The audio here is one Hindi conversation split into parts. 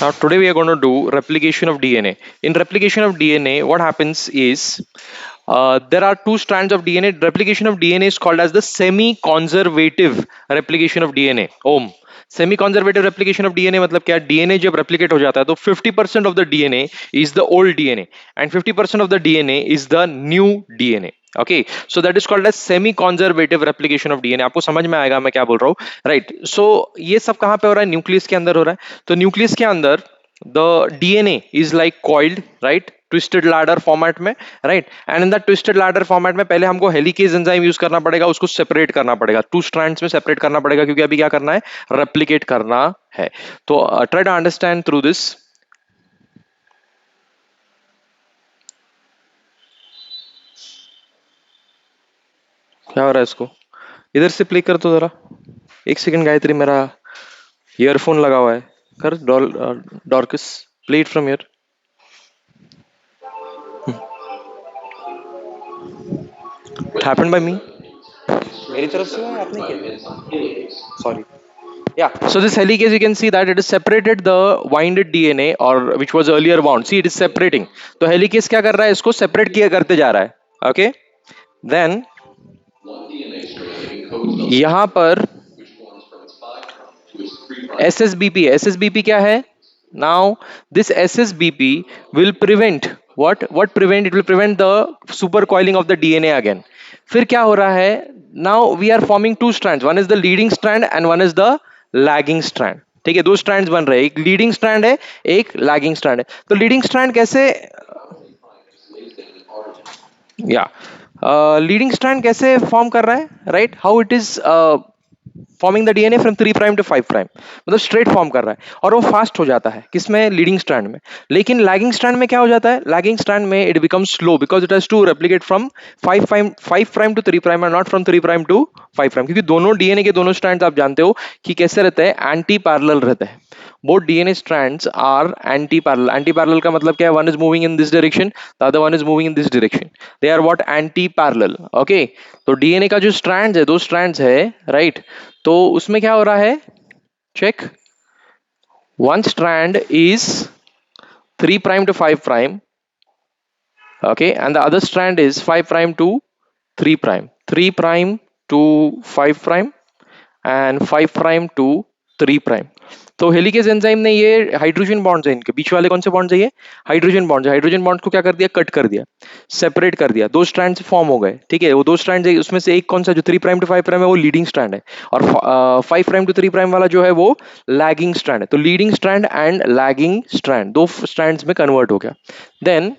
Now today we are going to do replication of DNA. In replication of DNA, what happens is there are two strands of DNA. Replication of DNA is called as the semi-conservative replication of DNA. ओम semi conservative replication of DNA मतलब क्या? डीएनए जब रेप्लिकेट हो जाता है तो 50% of the DNA is the old DNA and 50% of the DNA is the new DNA. Okay, so that is called as semi conservative replication of DNA. आपको समझ में आएगा मैं क्या बोल रहा हूँ, राइट? सो ये सब कहाँ पे हो रहा है? न्यूक्लियस के अंदर हो रहा है. तो न्यूक्लियस के अंदर the DNA is like coiled, right? Twisted ladder format में, right? And in the twisted ladder format में पहले हमको हेलिकेज एंजाइम यूज करना पड़ेगा, उसको सेपरेट करना पड़ेगा, टू स्ट्रैंड्स में सेपरेट करना पड़ेगा, क्योंकि अभी क्या करना है? रेप्लिकेट करना है. तो try to understand through this. क्या हो रहा है इसको? इधर से प्ले कर तो जरा. एक सेकंड गायत्री, मेरा ईयरफोन लगा हुआ है. कर Dorcas, play it from here. It happened by me. मेरी तरफ से हुआ, आपने किया? Sorry. Yeah. So this helicase, you can see that it is separated the winded DNA, or which was earlier wound. See, it is separating. तो helicase क्या कर रहा है? इसको separate किया करते जा रहा है. Okay. Then यहाँ पर SSBP. SSBP क्या है? Now this SSBP will prevent what? What prevent? It will prevent the supercoiling of the DNA again. फिर क्या हो रहा है? Now we are forming two strands. One is the leading strand and one is the lagging strand. ठीक है, दो strands बन रहे हैं. एक leading strand है, एक lagging strand है. तो leading strand कैसे? लीडिंग स्ट्रैंड कैसे फॉर्म कर रहा है, right? How it is forming the DNA from 3 prime to 5 prime, मतलब स्ट्रेट फॉर्म कर रहा है और वो फास्ट हो जाता है. किसमें? लीडिंग स्ट्रैंड में. लेकिन लैगिंग स्ट्रैंड में क्या हो जाता है? लैगिंग स्ट्रैंड में it becomes slow because it has to replicate from 5 prime to 3 prime और not from 3 prime to 5 prime, क्योंकि दोनों डीएनए के दोनों स्ट्रैंड्स आप जानते हो कि कैसे रहते हैं? एंटी पैरेलल रहते हैं. both DNA strands are anti-parallel. Anti-parallel का मतलब क्या है? One is moving in this direction, the other one is moving in this direction. They are what? Anti-parallel. Okay. तो DNA का जो strands है, दो strands है, right? तो उसमें क्या हो रहा है? Check. One strand is 3 prime to 5 prime. Okay, and the other strand is 5 prime to 3 prime. 3 prime to 5 prime and 5 prime to 3 prime. तो हेलिकेज एंजाइम ने ये हाइड्रोजन बॉन्ड्स है, इनके बीच वाले कौन से बॉन्ड्स है? ये हाइड्रोजन बॉन्ड्स है. हाइड्रोजन बॉन्ड को क्या कर दिया? कट कर दिया, सेपरेट कर दिया. दो स्ट्रैंड्स फॉर्म हो गए. ठीक है, वो दो स्ट्रैंड्स है, उसमें से एक कौन सा? जो 3 प्राइम टू 5 प्राइम है वो लीडिंग स्ट्रैंड है, और 5 प्राइम टू 3 प्राइम वाला जो है वो लैगिंग स्ट्रैंड है. तो leading strand and lagging strand दो स्ट्रैंड्स में कन्वर्ट हो गया. देन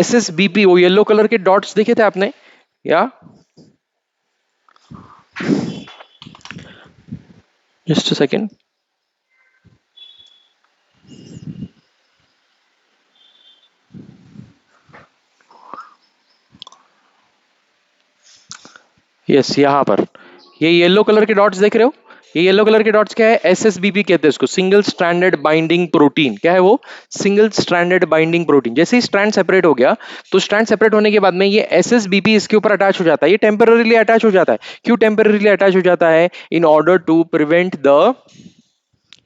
SSBP, वो येलो कलर के डॉट्स देखे थे आपने? या just a second. यस, यहाँ पर ये येलो कलर के डॉट्स देख रहे हो? ये येलो कलर के डॉट्स क्या है? SSBP कहते हैं इसको, सिंगल स्ट्रैंडेड बाइंडिंग प्रोटीन. क्या है वो? Single stranded binding protein. जैसे ही स्ट्रैंड सेपरेट हो गया तो स्ट्रैंड सेपरेट होने के बाद में ये SSBP इसके ऊपर अटैच हो जाता है. ये टेम्पररीली अटैच हो जाता है. क्यों टेम्पररीली अटैच हो जाता है? In order to prevent the,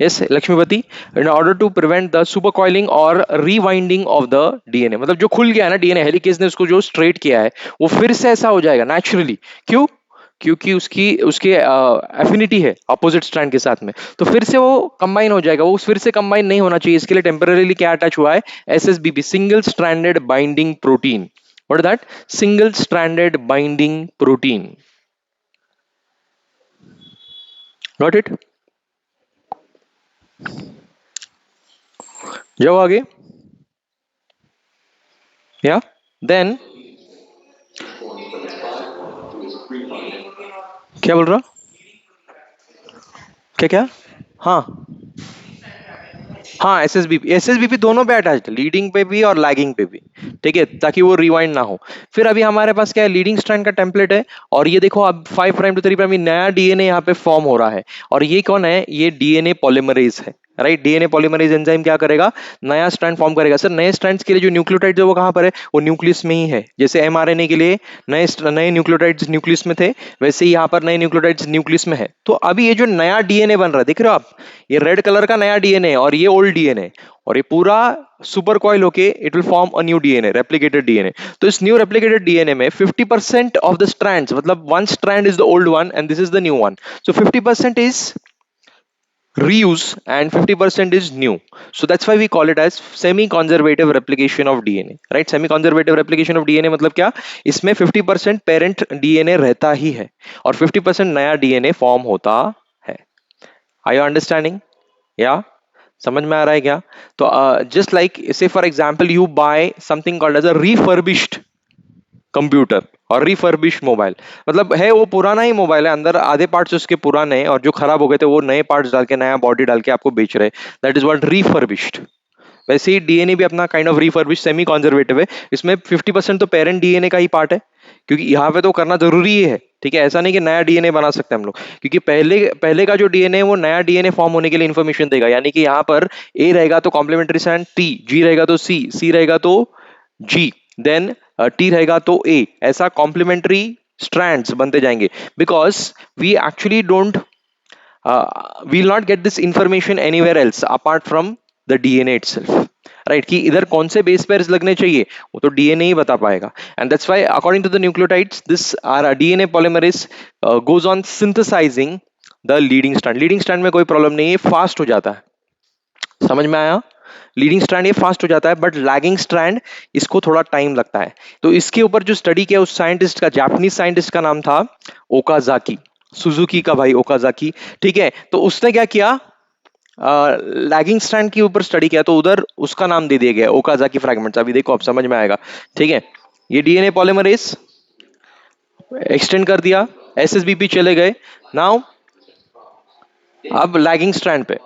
yes Lakshmipati, in order to prevent the supercoiling और रीवाइंडिंग ऑफ द डीएनए. मतलब जो खुल गया है ना डीएनए, हेलिकेज ने उसको जो स्ट्रेट किया है वो फिर से ऐसा हो जाएगा नेचुरली. क्यों? क्योंकि उसकी एफिनिटी है अपोजिट स्ट्रैंड के साथ में, तो फिर से वो कंबाइन हो जाएगा. वो फिर से कंबाइन नहीं होना चाहिए, इसके लिए टेम्पररीली क्या अटैच हुआ है? SSBP, single stranded binding protein. What is that? Single stranded binding protein. Got it? जाओ आगे. या देन क्या बोल रहा? क्या क्या? हाँ हाँ, SSBP दोनों पे अटैच्ड है, लीडिंग पे भी और लैगिंग पे भी. ठीक है, ताकि वो रिवाइंड ना हो. फिर अभी हमारे पास क्या है? लीडिंग स्ट्रैंड का टेम्पलेट है, और ये देखो अब 5 प्राइम टू 3 प्राइम नया डीएनए यहाँ पे फॉर्म हो रहा है. और ये कौन है? ये डीएनए पॉलीमरेज है. राइट। डीएनए पॉलीमरेज एंजाइम क्या करेगा, नया स्ट्रैंड फॉर्म करेगा। सर नए स्ट्रैंड्स के लिए जो न्यूक्लियोटाइड है वो कहां पर है, वो न्यूक्लियस में ही है। जैसे एमआरएनए के लिए नए नए न्यूक्लियोटाइड्स न्यूक्लियस में थे, वैसे ही यहाँ पर नए न्यूक्लियोटाइड्स न्यूक्लियस में है। तो अभी ये जो नया डीएनए बन रहा है, देख रहे हो आप, ये रेड कलर का नया डीएनए और ये ओल्ड डीएनए, और ये पूरा सुपर कॉइल होके it will form a new DNA, replicated DNA. तो इस न्यू रेप्लिकेटेड डीएनए में 50% ऑफ द स्ट्रैंड्स, मतलब one strand is the old one and this is the new one, so 50% is reuse and 50% is new. So that's why we call it as semi-conservative replication of DNA, right? Semi-conservative replication of DNA मतलब क्या, इसमें 50% पेरेंट डीएनए रहता ही है और 50% नया डीएनए फॉर्म होता है। Are you understanding? या समझ में आ रहा है क्या? तो just like say for example you buy something called as a refurbished computer और रिफर्बिश मोबाइल, मतलब है वो पुराना ही मोबाइल है, अंदर आधे पार्ट्स उसके पुराने हैं और जो खराब हो गए थे वो नए पार्ट्स डाल के नया बॉडी डाल के आपको बेच रहे, दैट इज व्हाट रिफर्बिश्ड। वैसे ही डीएनए भी अपना kind of refurbish semi conservative है, इसमें 50% तो पेरेंट डीएनए का ही पार्ट है, क्योंकि यहाँ पे तो करना जरूरी ही है। ठीक है, ऐसा नहीं कि नया डीएनए बना सकते हम लोग, क्योंकि पहले पहले का जो डीएनए है वो नया डीएनए फॉर्म होने के लिए इन्फॉर्मेशन देगा। यानी कि यहाँ पर ए रहेगा तो कॉम्प्लीमेंट्री स्ट्रैंड टी, जी रहेगा तो सी, सी रहेगा तो जी, देन टी रहेगा तो ए, ऐसा कॉम्प्लीमेंट्री स्ट्रैंड्स बनते जाएंगे। Because we actually don't we'll not get this information anywhere else apart from the DNA itself, right? कि इधर कौन से बेस पेयर्स लगने चाहिए वो तो डीएनए ही बता पाएगा। And that's why according to the nucleotides this are DNA polymerase goes on synthesising the leading strand. Leading strand में कोई प्रॉब्लम नहीं है, फास्ट हो जाता है। समझ में आया? लीडिंग स्ट्रैंड ये फास्ट हो जाता है, बट लैगिंग स्ट्रैंड इसको थोड़ा टाइम लगता है। तो इसके ऊपर जो स्टडी किया उस साइंटिस्ट का, जापानीज साइंटिस्ट का नाम था ओकाजाकी, सुजुकी का भाई ओकाजाकी। ठीक है, तो उसने क्या किया, लैगिंग स्ट्रैंड के ऊपर स्टडी किया, तो उधर उसका नाम दे दिया गया ओकाजाकी फ्रैगमेंट्स। अभी देखो आप समझ में आएगा। ठीक है, ये डीएनए पॉलीमरेज एक्सटेंड कर दिया, एसएसबीपी चले गए, नाउ अब लैगिंग स्ट्रैंड पे,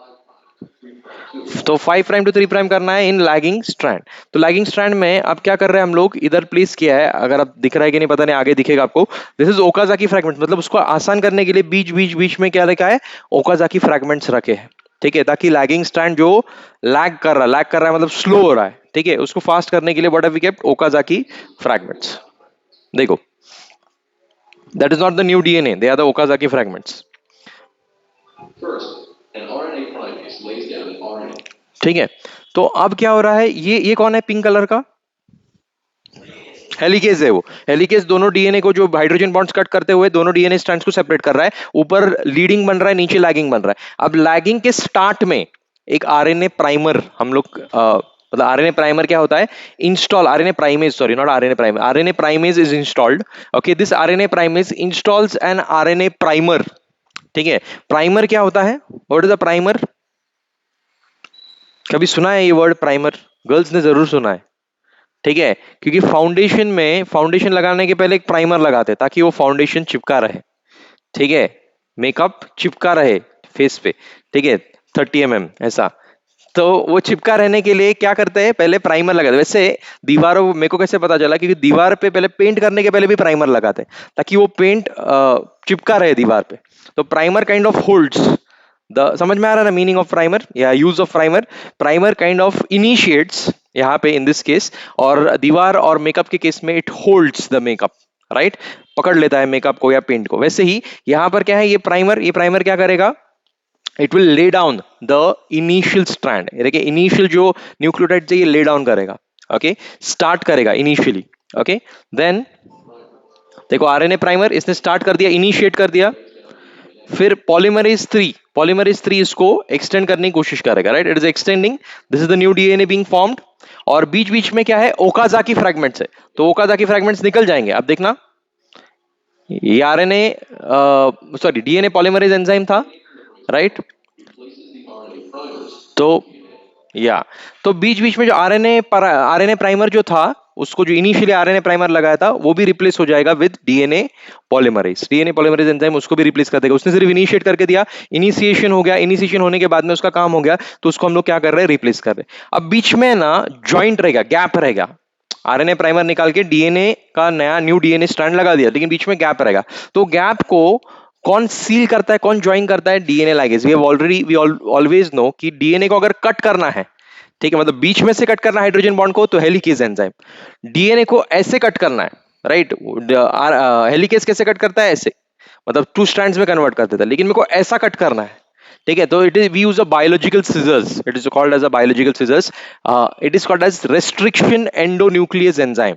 तो 5 प्राइम टू 3 प्राइम करना है इन लैगिंग स्ट्रैंड। तो लैगिंग स्ट्रैंड में अब क्या कर रहे हैं हम लोग, इधर प्लेस किया है, अगर आप दिख रहा है कि नहीं पता नहीं, आगे दिखेगा आपको, दिस इज ओकाजाकी फ्रैगमेंट, मतलब उसको आसान करने के लिए बीच बीच बीच में क्या रखा है, ओकाजाकी फ्रैगमेंट्स रखे हैं। ठीक है, ताकि लैगिंग स्ट्रैंड जो लैग कर रहा है मतलब स्लो हो रहा है, ठीक है, उसको फास्ट करने के लिए what have we kept, Okazaki fragments. देखो, that is not the new DNA, they are the Okazaki fragments. ठीक है, तो अब क्या हो रहा है, ये कौन है पिंक कलर का, हेलिकेज है। वो हेलिकेज दोनों डीएनए को, जो हाइड्रोजन बॉन्ड्स कट करते हुए दोनों डीएनए स्ट्रैंड्स को सेपरेट कर रहा है। ऊपर लीडिंग बन रहा है, नीचे लैगिंग बन रहा है। अब लैगिंग के स्टार्ट में एक आरएनए प्राइमर हम लोग मतलब आरएनए प्राइमर क्या होता है, install RNA primase, sorry not RNA primer, RNA primase is installed. Okay, this RNA primase installs an RNA primer. ठीक है, प्राइमर क्या होता है, व्हाट इज द प्राइमर, कभी सुना है ये वर्ड प्राइमर? गर्ल्स ने जरूर सुना है। ठीक है, क्योंकि फाउंडेशन में, फाउंडेशन लगाने के पहले एक प्राइमर लगाते हैं ताकि वो फाउंडेशन चिपका रहे। ठीक है, मेकअप चिपका रहे फेस पे। ठीक है, 30 mm ऐसा, तो वो चिपका रहने के लिए क्या करते हैं, पहले प्राइमर लगाते हैं। वैसे दीवारों, मेरे को कैसे पता चला, क्योंकि दीवार पे पहले पेंट करने के पहले भी प्राइमर लगाते हैं ताकि वो पेंट चिपका रहे दीवार पे। तो primer kind of holds the, समझ में आ रहा है ना मीनिंग ऑफ प्राइमर या use of primer? Primer kind of initiates यहाँ पे इन दिस केस, और दीवार और मेकअप के केस में it holds the makeup, right, पकड़ लेता है मेकअप को या पेंट को। वैसे ही यहाँ पर क्या है, ये प्राइमर क्या करेगा, it will lay down the initial strand. देखिए इनिशियल जो न्यूक्लियोटाइड है ये ले डाउन करेगा, ओके, स्टार्ट करेगा इनिशियली। ओके, देन देखो आरएनए प्राइमर इसने स्टार्ट कर दिया, इनिशिएट कर दिया, फिर पॉलीमरेज 3 इसको एक्सटेंड करने की कोशिश करेगा, right, it is extending, this is the new DNA being formed. और बीच बीच में क्या है, ओकाजाकी फ्रैगमेंट्स है, तो ओकाजाकी फ्रैगमेंट्स निकल जाएंगे। अब देखना, ये RNA sorry DNA polymerase enzyme था, राइट, तो या तो बीच बीच में जो आरएनए प्राइमर जो था, उसको जो इनिशियली आरएनए प्राइमर लगाया था वो भी रिप्लेस हो जाएगा विद डीएनए पॉलीमरेज एंजाइम उसको भी रिप्लेस कर देगा। उसने सिर्फ इनिशिएट करके दिया, इनिशिएशन हो गया, इनिशिएशन होने के बाद में उसका काम हो गया, तो उसको हम लोग क्या कर रहे हैं, रिप्लेस कर रहे हैं। अब बीच में ना जॉइंट रहेगा, गैप रहेगा, आरएनए प्राइमर निकाल के डीएनए का न्यू डीएनए स्ट्रैंड लगा दिया, लेकिन बीच में गैप रहेगा, तो गैप को कौन सील करता है, कौन ज्वाइन करता है? DNA ligase. We always know कि डीएनए को अगर कट करना है, ठीक है, मतलब बीच में से कट करना हाइड्रोजन बॉन्ड को, तो हेलिकेज एंजाइम। डीएनए को ऐसे कट करना है, राइट? हेलिकेज कैसे कट करता है? ऐसे, मतलब टू स्ट्रैंड्स में कन्वर्ट कर देता है, लेकिन मेरे को ऐसा कट करना है, ठीक है, तो it is we use a biological scissors, it is called as a biological scissors, it is called as restriction endonuclease enzyme.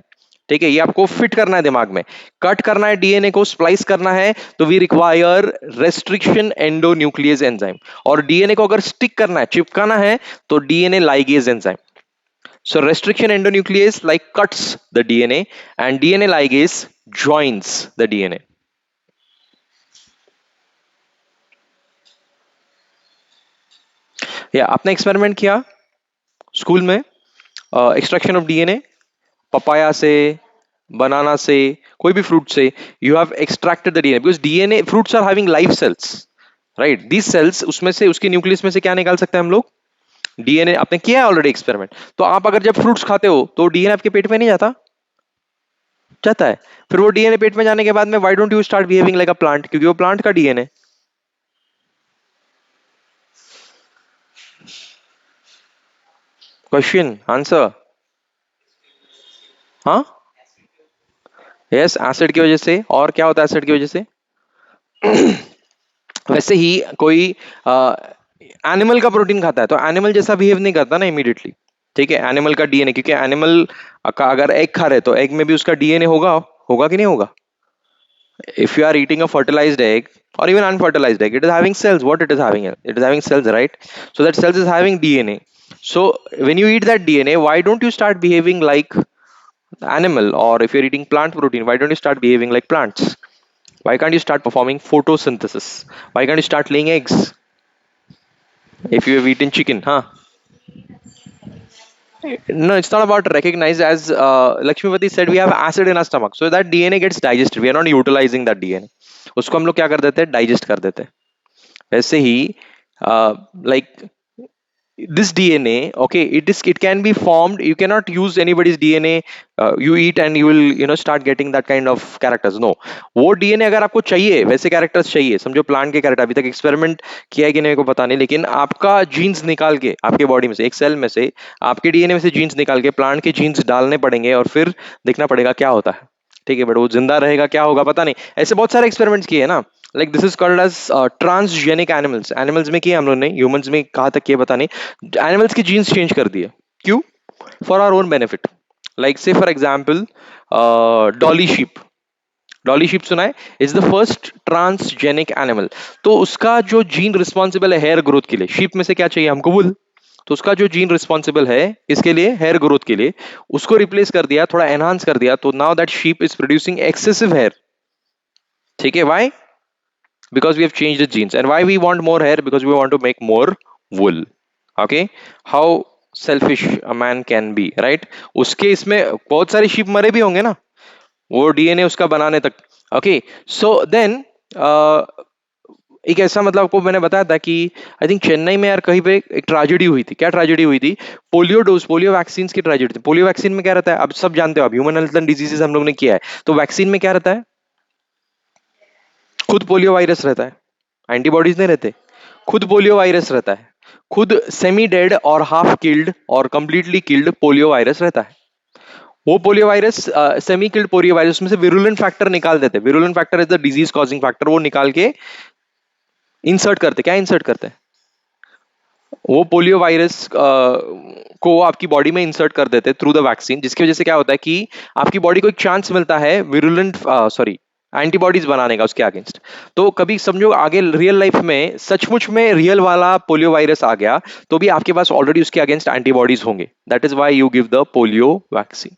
ठीक है, ये आपको फिट करना है दिमाग में, कट करना है डीएनए को, स्प्लाइस करना है, तो we require restriction endonuclease enzyme. और डीएनए को अगर स्टिक करना है, चिपकाना है, तो DNA ligase enzyme. So restriction endonuclease like cuts the DNA and DNA ligase joins the DNA. या आपने एक्सपेरिमेंट किया स्कूल में, एक्सट्रैक्शन ऑफ डीएनए, पपाया से, बनाना से, कोई भी फ्रूट से, you have extracted the DNA because DNA, fruits are having live cells, right? These cells, उसमें से, उसके न्यूक्लियस में से क्या निकाल सकते हैं हम लोग? डीएनए। आपने किया है ऑलरेडी एक्सपेरिमेंट। तो आप अगर जब फ्रूट्स खाते हो तो डीएनए आपके पेट में नहीं जाता? जाता है। फिर वो डीएनए पेट में जाने के बाद में why don't you start behaving like a plant? क्योंकि वो प्लांट का डीएनए। Question answer? हाँ, यस, एसिड की वजह से। और क्या होता है एसिड की वजह से? वैसे ही कोई एनिमल का प्रोटीन खाता है तो एनिमल जैसा बिहेव नहीं करता ना इमीडिएटली, ठीक है? एनिमल का डीएनए, क्योंकि एनिमल का अगर एग खा रहे तो एग में भी उसका डीएनए होगा, होगा कि नहीं होगा? If you are eating a fertilized egg or even unfertilized egg, it is having cells. What it is having? It is having cells, right? So that cells is having DNA. So when you eat that DNA, why don't you start behaving like animal? Or if you're eating plant protein, why don't you start behaving like plants? Why can't you start performing photosynthesis? Why can't you start laying eggs? If you have eaten chicken, huh? No, it's not about recognize. As Lakshmipati said, we have acid in our stomach, so that DNA gets digested. We are not utilizing that DNA. उसको हम लोग क्या कर देते हैं? डाइजेस्ट कर देते हैं। वैसे ही like this DNA, okay, it can be formed. You cannot use anybody's DNA. You eat and you will start getting that kind of characters. No, वो DNA अगर आपको चाहिए, वैसे कैरेक्टर्स चाहिए, समझो प्लांट के कैरेक्टर, अभी तक एक्सपेरिमेंट किया है कि नहीं को पता नहीं, लेकिन आपका जीन्स निकाल के आपके बॉडी में से, एक सेल में से, आपके डीएनए में से जीन्स निकाल के प्लांट के जीन्स डालने पड़ेंगे और फिर देखना पड़ेगा क्या होता है, ठीक है? बट वो जिंदा रहेगा, क्या होगा पता नहीं। ऐसे बहुत सारे एक्सपेरिमेंट्स किए हैं ना, like this is called as transgenic animals. Animals में किया हम लोग ने, ह्यूमंस में कहाँ तक किया पता नहीं। एनिमल्स के जीन्स चेंज कर दिए, क्यों? For our own benefit. Like say for example Dolly sheep. Dolly sheep सुना है? Is the first transgenic animal. तो उसका जो जीन रिस्पॉन्सिबल है हेयर ग्रोथ के लिए, शीप में से क्या चाहिए हमको? वुल। तो उसका जो जीन रिस्पॉन्सिबल है इसके लिए, हेयर ग्रोथ के लिए, उसको रिप्लेस कर दिया, थोड़ा एनहांस कर दिया, तो now that sheep is producing excessive hair. ठीक है, why? Because we have changed the genes. And why we want more hair? Because we want to make more wool. Okay, how selfish a man can be, right? उसके इसमें बहुत सारे sheep मरे भी होंगे ना वो डीएनए उसका बनाने तक। ओके, सो देन एक ऐसा, मतलब आपको मैंने बताया था कि आई थिंक चेन्नई में यार कहीं पे एक ट्रेजेडी हुई थी। क्या ट्रेजेडी हुई थी? पोलियो डोज, पोलियो वैक्सीन की ट्रेजेडी थी। पोलियो वैक्सीन में क्या रहता है, अब सब जानते हो, अब ह्यूमन हेल्थ एंड डिजीजेस हम लोग ने किया है, तो वैक्सीन में क्या रहता है? खुद पोलियो वायरस रहता है, एंटीबॉडीज नहीं रहते, खुद पोलियो वायरस रहता है, खुद सेमी डेड और हाफ किल्ड और कंप्लीटली किल्ड पोलियो वायरस रहता है। वो polio virus, semi killed polio virus में से विरुलेंट फैक्टर निकाल देते। Virulent factor is the disease causing factor, वो निकाल के इंसर्ट करते। क्या इंसर्ट करते हैं? वो पोलियो वायरस को आपकी बॉडी में इंसर्ट कर देते थ्रू द वैक्सीन, जिसकी वजह से क्या होता है कि आपकी बॉडी को एक चांस मिलता है विरुलेंट, सॉरी, एंटीबॉडीज बनाने का उसके अगेंस्ट। तो कभी समझो आगे रियल लाइफ में सचमुच में रियल वाला पोलियो वायरस आ गया, तो भी आपके पास ऑलरेडी उसके अगेंस्ट एंटीबॉडीज होंगे। That is why you give the polio vaccine.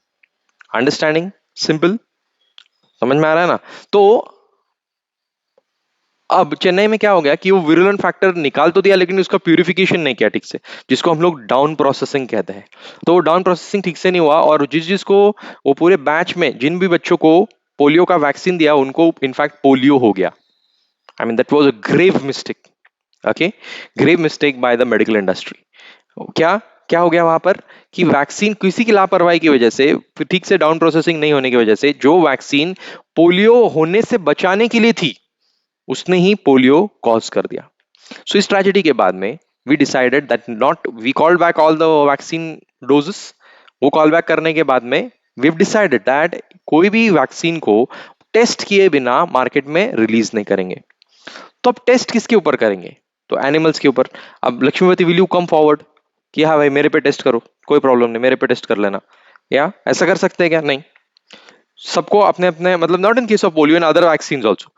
Understanding? Simple, समझ में आ रहा है ना? तो अब चेन्नई में क्या हो गया कि वो विरुलेंट फैक्टर निकाल तो दिया, लेकिन उसका प्यूरिफिकेशन नहीं किया ठीक से, जिसको हम लोग डाउन प्रोसेसिंग कहते हैं। तो वो डाउन प्रोसेसिंग ठीक से नहीं हुआ, और जिसको वो पूरे बैच में जिन भी बच्चों को पोलियो का वैक्सीन दिया उनको इनफैक्ट पोलियो हो गया। I mean that was a grave mistake. Okay, grave mistake by the medical industry. क्या क्या हो गया वहां पर कि वैक्सीन किसी की लापरवाही की वजह से, ठीक से डाउन प्रोसेसिंग नहीं होने की वजह से, जो वैक्सीन पोलियो होने से बचाने के लिए थी, उसने ही पोलियो कॉज कर दिया। सो इस ट्रेजेडी के बाद में we decided that not we called back all the vaccine doses. वो कॉल बैक करने के बाद में वी डिसाइडेड दैट कोई भी वैक्सीन को टेस्ट किए बिना मार्केट में रिलीज नहीं करेंगे। तो अब टेस्ट किसके ऊपर करेंगे? तो एनिमल्स के ऊपर। अब Laxmivati will you come forward कि हाँ भाई मेरे पे टेस्ट करो, कोई प्रॉब्लम नहीं, मेरे पे टेस्ट कर लेना, या ऐसा कर सकते हैं क्या? नहीं। सबको अपने अपने मतलब not in case of polio, in other vaccine also,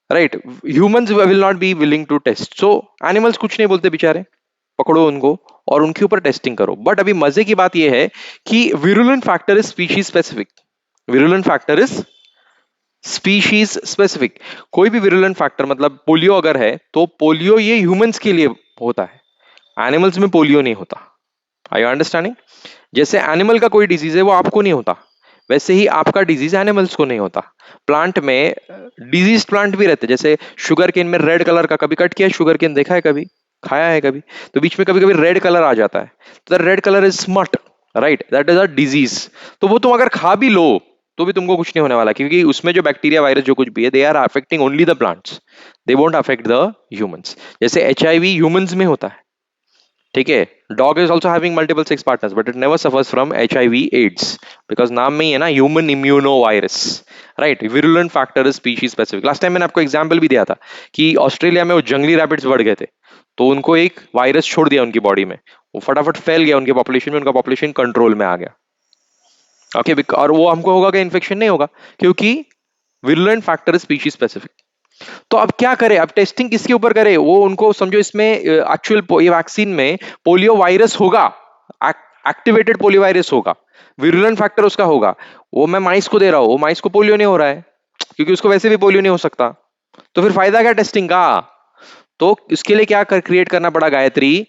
right, humans will not be willing to test, so animals कुछ नहीं बोलते बेचारे, पकड़ो उनको और उनके ऊपर टेस्टिंग करो। बट अभी मजे की बात यह है कि virulent factor is species specific. Virulent factor is species specific. कोई भी विरुलेंट फैक्टर मतलब पोलियो अगर है तो पोलियो ये ह्यूमंस के लिए होता है, एनिमल्स में पोलियो नहीं होता। Are you understanding? जैसे एनिमल का कोई डिजीज है वो आपको नहीं होता, वैसे ही आपका डिजीज एनिमल्स को नहीं होता। प्लांट में डिजीज प्लांट भी रहते हैं, जैसे शुगर केन में रेड कलर का, कभी कट किया शुगर केन देखा है, कभी खाया है कभी, तो बीच में कभी कभी रेड कलर आ जाता है, तो red colour is smut, right, that is a disease. तो वो तुम अगर खा भी लो तो भी तुमको कुछ नहीं होने वाला, क्योंकि उसमें जो बैक्टीरिया वायरस जो कुछ भी है they are affecting only the plants, they won't affect the humans. जैसे HIV ह्यूमंस में होता है, ठीक है। Dog is also having multiple sex partners but it never suffers from HIV AIDS, because नाम में ही है ना human immuno virus, right. Virulent factor is species specific. Last time मैंने आपको एग्जांपल भी दिया था कि ऑस्ट्रेलिया में वो जंगली रैबिट्स बढ़ गए थे, तो उनको एक वायरस छोड़ दिया उनकी बॉडी में, वो फटाफट फैल गया उनके पॉपुलेशन में, उनका पॉपुलेशन कंट्रोल में आ गया। ओके, और वो हमको होगा कि इन्फेक्शन नहीं होगा, क्योंकि virulent factor is species specific. तो अब क्या करें? अब टेस्टिंग किसके ऊपर करें? वो उनको समझो इसमें एक्चुअल ये वैक्सीन में पोलियो वायरस होगा, एक्टिवेटेड पोलियो वायरस होगा, विरुलेंट फैक्टर उसका होगा। वो मैं माइस को दे रहा हूं, वो माइस को पोलियो नहीं हो रहा है, क्योंकि उसको वैसे भी पोलियो नहीं हो सकता, तो फिर फायदा क्या टेस्टिंग का? तो इसके लिए क्या क्रिएट करना पड़ा गायत्री?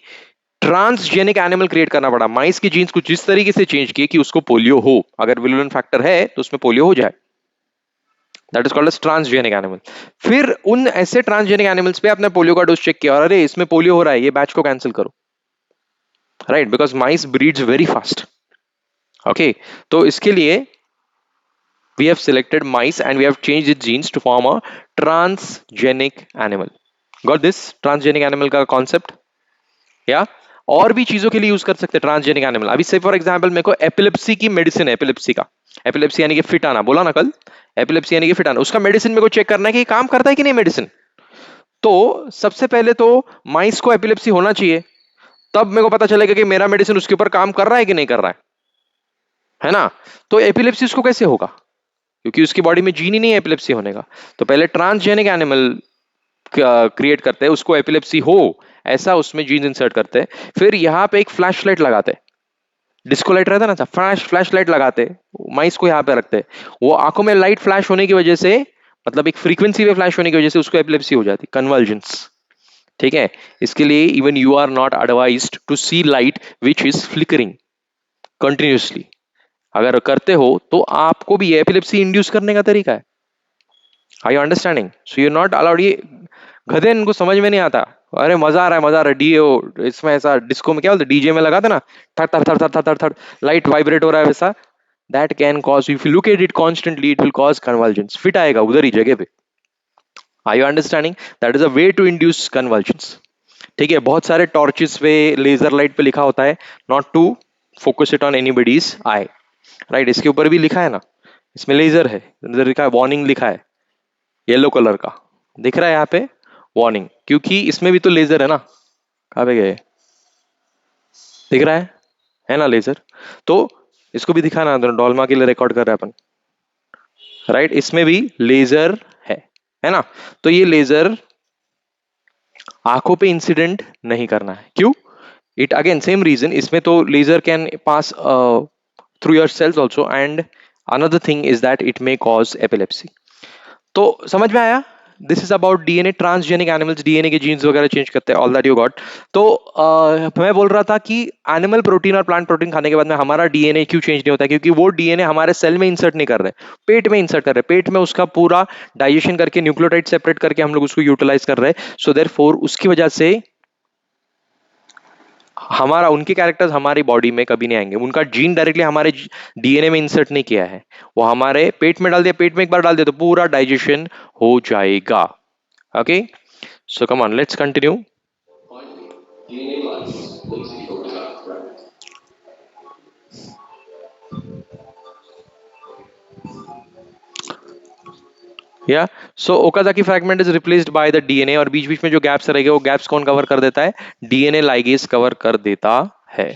ट्रांसजेनिक एनिमल क्रिएट करना पड़ा। माइस की जीन्स कुछ इस तरीके से चेंज किए कि उसको पोलियो हो, अगर विरुलेंट फैक्टर है तो उसमें पोलियो हो जाए, that is called as transgenic animal. फिर उन ऐसे ट्रांसजेनिक एनिमल्स पे आपने पोलियो का डोज चेक किया और अरे इसमें पोलियो हो रहा है, ये बैच को कैंसिल करो, right, because mice breeds very fast. Okay, तो इसके लिए we have selected mice and we have changed its genes to form a transgenic animal. Got this transgenic animal का कॉन्सेप्ट? या और भी चीजों के लिए यूज कर सकते हैं ट्रांसजेनिक एनिमल। अभी से फॉर एग्जांपल मेरे को एपिलेप्सी की मेडिसिन है, एपिलेप्सी का, एपिलेप्सी यानी कि फिट आना, बोला ना कल, एपिलेप्सी यानी कि फिट आना, उसका मेडिसिन मेरे को चेक करना है कि काम करता है कि नहीं मेडिसिन। तो सबसे पहले तो माइस को एपिलेप्सी होना चाहिए, तब मेरे को पता चलेगा कि मेरा मेडिसिन उसके ऊपर काम कर रहा है कि नहीं कर रहा है ना। तो एपिलेप्सी उसको कैसे होगा, क्योंकि उसकी बॉडी में जीन ही नहीं है एपिलेप्सी होने का। तो पहले ट्रांसजेनिक एनिमल क्रिएट करते हैं, उसको एपिलेप्सी हो ऐसा उसमें जीन इंसर्ट करते हैं, फिर यहाँ पे एक फ्लैश लाइट लगाते हैं, डिस्को लाइट रहता ना, फ्लैश लाइट लगाते, माइस को यहाँ पे रखते, वो आंखों में लाइट फ्लैश होने की वजह से, मतलब एक फ्रीक्वेंसी में फ्लैश होने की वजह से उसको एपिलेप्सी हो जाती, कन्वर्जेंस, ठीक है। इसके लिए even you are not advised to see light which is flickering continuously. अगर करते हो तो आपको भी एपिलेप्सी इंड्यूस करने का तरीका है। Are you understanding? So you not allowed. ये गधे इनको समझ में नहीं आता, अरे मजा आ रहा है, मजा आ रहा है, डीओ इसमें ऐसा डिस्को में क्या बोलते डीजे में लगाते ना, थर थर थर थर थर थर थर लाइट वाइब्रेट हो रहा है वैसा, that can cause, if you look at it constantly it will cause convergence, fit आएगा उधर ही जगह पे। Are you understanding? That is a way to induce convergence, ठीक है। बहुत सारे टॉर्चेस पे, लेजर लाइट पे लिखा होता है not to focus it on anybody's eye, right, इसके ऊपर भी लिखा है ना, इसमें लेजर है, इधर लिखा है वार्निंग, लिखा है येलो कलर का, दिख रहा है यहाँ पे वार्निंग, क्योंकि इसमें भी तो लेजर है ना, कहाँ पे गए, दिख रहा है ना लेजर, तो इसको भी दिखाना, डॉल्मा के लिए रिकॉर्ड कर रहे हैं अपन, राइट, इसमें भी लेजर है ना। तो ये लेजर आंखों पे इंसिडेंट नहीं करना है, क्यों? इट अगेन सेम रीजन, इसमें तो laser can pass through your cells also, and another thing is that it may cause epilepsy. तो समझ में आया? This is about DNA, transgenic animals DNA के जीन्स वगैरह चेंज करते हैं, ऑल दैट यू गॉट। तो मैं बोल रहा था कि एनिमल प्रोटीन और प्लांट प्रोटीन खाने के बाद में हमारा डीएनए क्यों चेंज नहीं होता, क्योंकि वो डीएनए हमारे सेल में इंसर्ट नहीं कर रहे, पेट में इंसर्ट कर रहे, पेट में उसका पूरा डाइजेशन करके न्यूक्लियोटाइड सेपरेट करके हम लोग उसको यूटिलाइज कर रहे हैं। सो देयरफॉर उसकी वजह से हमारा, उनके कैरेक्टर्स हमारी बॉडी में कभी नहीं आएंगे, उनका जीन डायरेक्टली हमारे डीएनए में इंसर्ट नहीं किया है, वो हमारे पेट में डाल दिया, पेट में एक बार डाल दिया तो पूरा डाइजेशन हो जाएगा, Okay, so come on, let's continue. या so Okazaki fragment is replaced by the DNA, और बीच बीच में जो गैप्स रहेंगे वो गैप्स कौन कवर कर देता है? डीएनए लाइगेज कवर कर देता है।